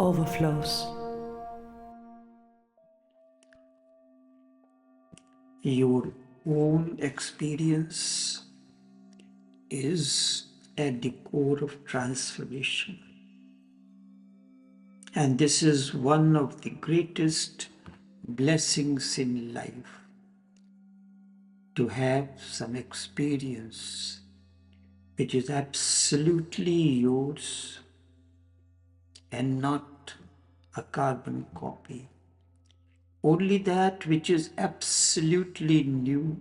Overflows. Your own experience is at the core of transformation. And this is one of the greatest blessings in life, to have some experience which is absolutely yours and not a carbon copy. Only that which is absolutely new,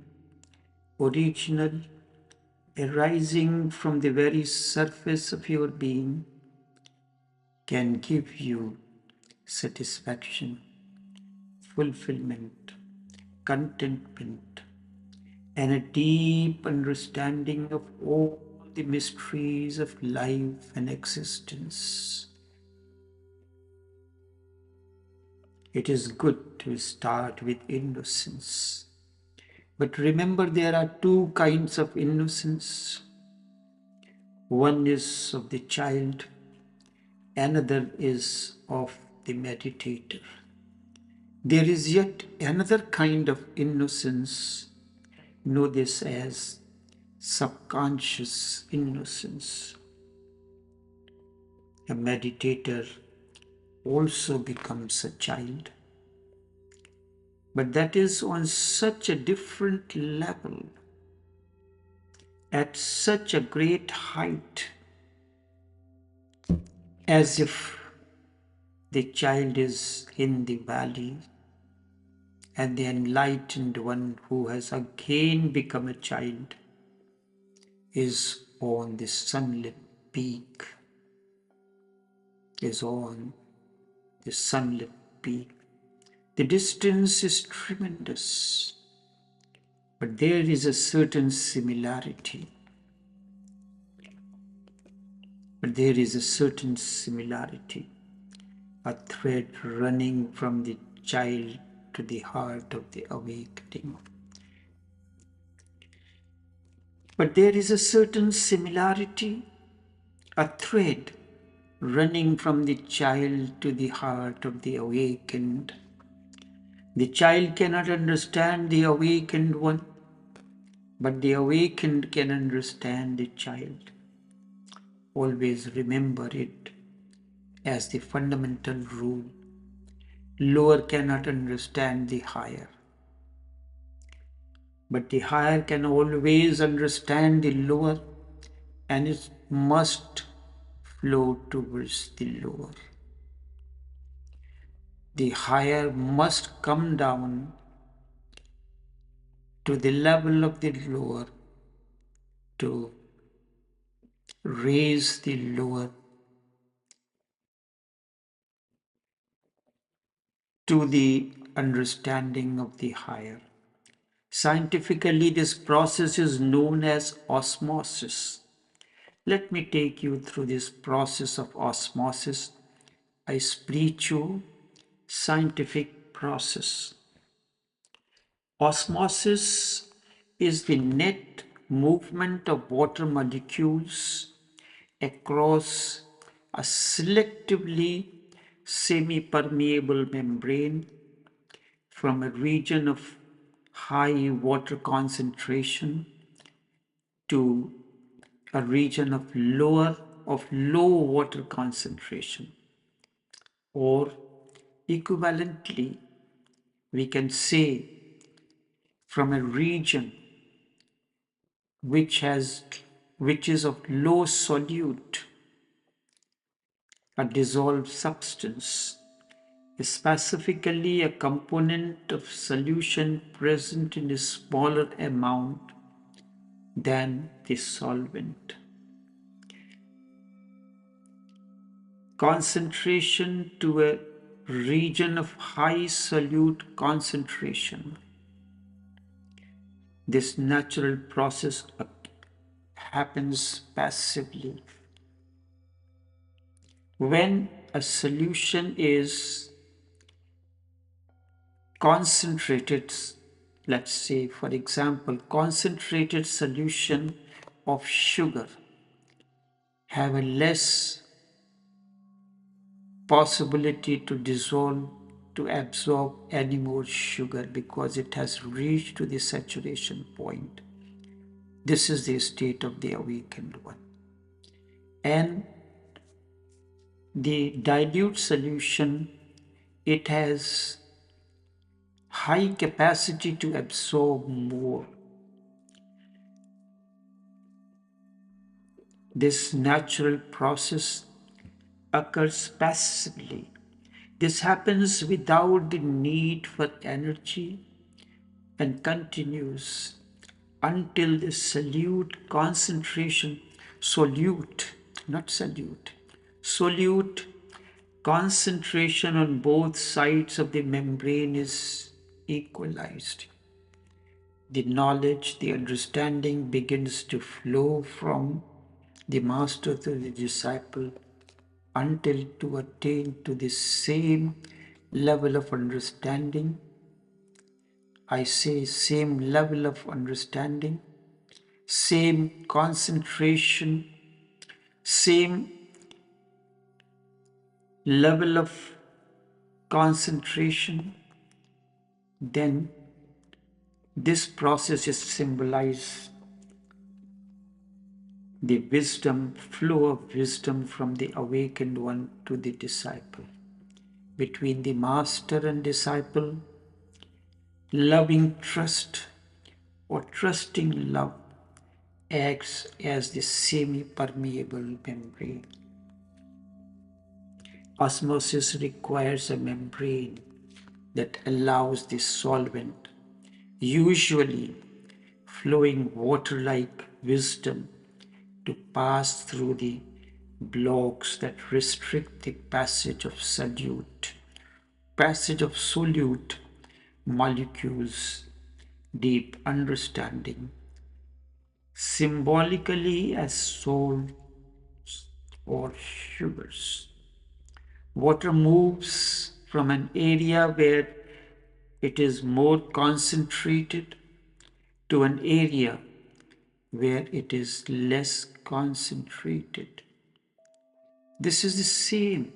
original, arising from the very surface of your being, can give you satisfaction, fulfillment, contentment, and a deep understanding of all the mysteries of life and existence. It is good to start with innocence. But remember, there are two kinds of innocence. One is of the child, another is of the meditator. There is yet another kind of innocence. Know this as subconscious innocence. A meditator also becomes a child, but that is on such a different level, at such a great height, as if the child is in the valley and the enlightened one who has again become a child is on the sunlit peak, is on the sunlit peak. The distance is tremendous, but there is a certain similarity. But there is a certain similarity, a thread running from the child to the heart of the awakening. But there is a certain similarity, a thread running from the child to the heart of the awakened. The child cannot understand the awakened one, but the awakened can understand the child. Always remember it as the fundamental rule. Lower cannot understand the higher, but the higher can always understand the lower, and it must flow towards the lower. The higher must come down to the level of the lower to raise the lower to the understanding of the higher. Scientifically, this process is known as osmosis. Let me take you through this process of osmosis, a spiritual, scientific process. Osmosis is the net movement of water molecules across a selectively semi-permeable membrane from a region of high water concentration to a region of low water concentration. Or equivalently, we can say from a region which is of low solute, a dissolved substance, specifically a component of solution present in a smaller amount than the solvent. Concentration to a region of high solute concentration. This natural process happens passively. When a solution is concentrated, let's say, for example, concentrated solution of sugar have a less possibility to dissolve, to absorb any more sugar because it has reached to the saturation point. This is the state of the awakened one. And the dilute solution, it has high capacity to absorb more. This natural process occurs passively. This happens without the need for energy and continues until the solute concentration on both sides of the membrane is equalized. The knowledge, the understanding begins to flow from the master to the disciple until to attain to the same level of understanding. I say same level of understanding, same concentration, same level of concentration. Then this process is symbolized the wisdom, flow of wisdom from the awakened one to the disciple. Between the master and disciple, loving trust or trusting love acts as the semi-permeable membrane. Osmosis requires a membrane that allows the solvent, usually flowing water-like wisdom, to pass through the blocks that restrict the passage of solute molecules. Deep understanding, symbolically as salts or sugars. Water moves from an area where it is more concentrated to an area where it is less concentrated. This is the same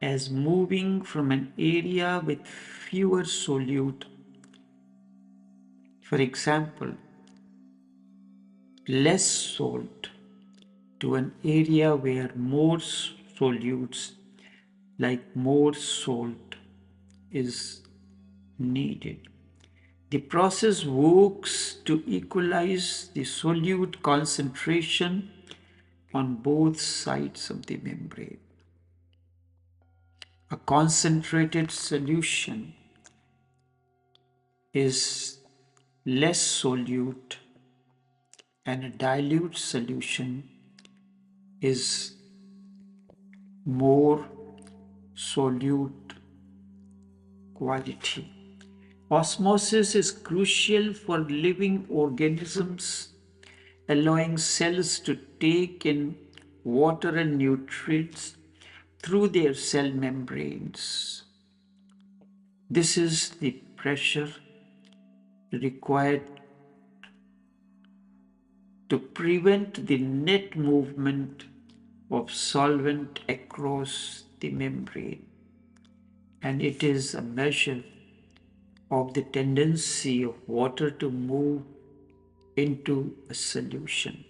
as moving from an area with fewer solute, for example, less salt, to an area where more solutes, like more salt, is needed. The process works to equalize the solute concentration on both sides of the membrane. A concentrated solution is less solute and a dilute solution is more solute quality. Osmosis is crucial for living organisms, allowing cells to take in water and nutrients through their cell membranes. This is the pressure required to prevent the net movement of solvent across the membrane, and it is a measure of the tendency of water to move into a solution.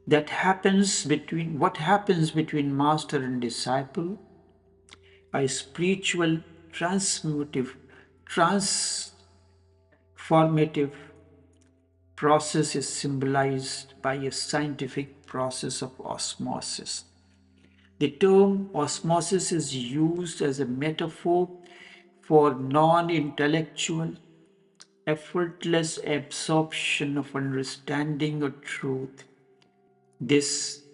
What happens between master and disciple, a spiritual transformative process is symbolized by a scientific process of osmosis. The term osmosis is used as a metaphor for non-intellectual, effortless absorption of understanding or truth. This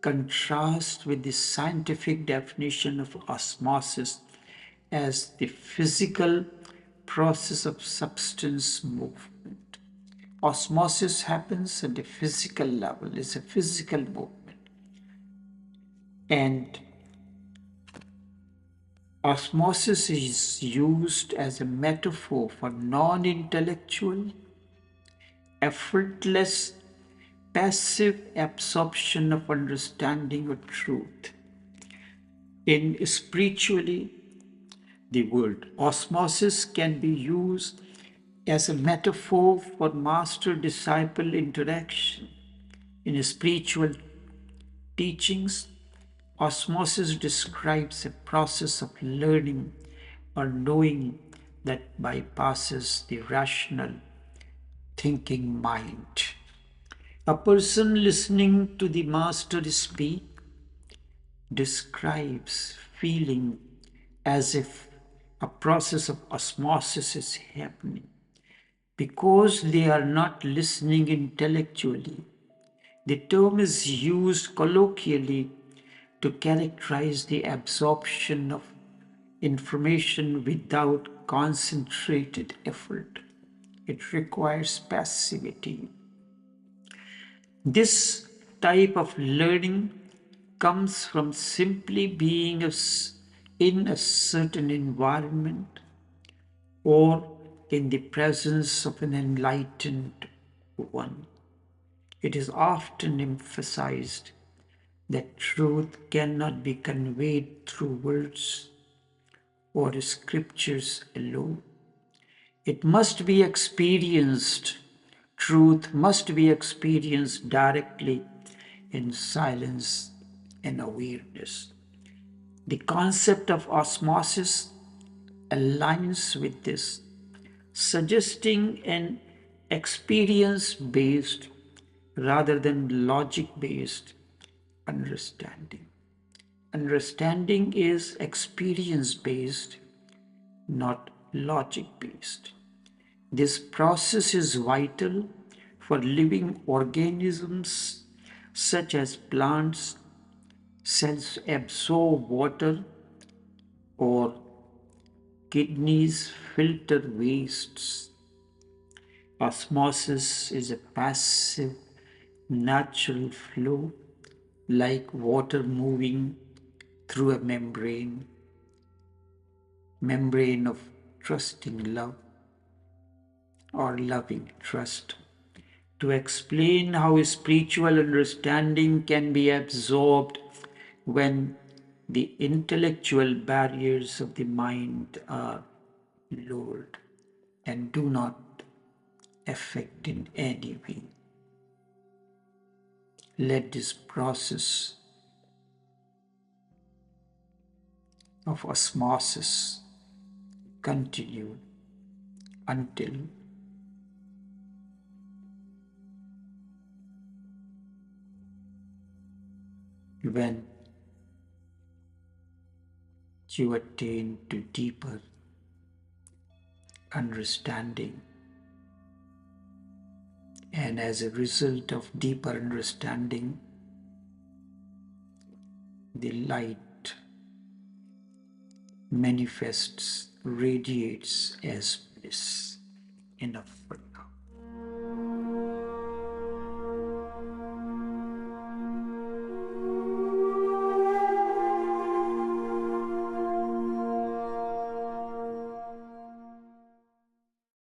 contrasts with the scientific definition of osmosis as the physical process of substance movement. Osmosis happens at the physical level, it's a physical movement. And osmosis is used as a metaphor for non-intellectual, effortless, passive absorption of understanding or truth. In spiritually, the word osmosis can be used as a metaphor for master-disciple interaction. In spiritual teachings, osmosis describes a process of learning or knowing that bypasses the rational thinking mind. A person listening to the master speak describes feeling as if a process of osmosis is happening. Because they are not listening intellectually, the term is used colloquially to characterize the absorption of information without concentrated effort. It requires passivity. This type of learning comes from simply being in a certain environment or in the presence of an enlightened one. It is often emphasized that truth cannot be conveyed through words or scriptures alone. It must be experienced. Truth must be experienced directly in silence and awareness. The concept of osmosis aligns with this, suggesting an experience-based rather than logic-based understanding. Understanding is experience-based, not logic-based. This process is vital for living organisms such as plants. Cells absorb water or kidneys filter wastes. Osmosis is a passive, natural flow like water moving through a membrane of trusting love or loving trust. To explain how spiritual understanding can be absorbed when the intellectual barriers of the mind are lowered and do not affect in any way. Let this process of osmosis continue until when you attain to deeper understanding, and as a result of deeper understanding, the light manifests, radiates as bliss. Enough for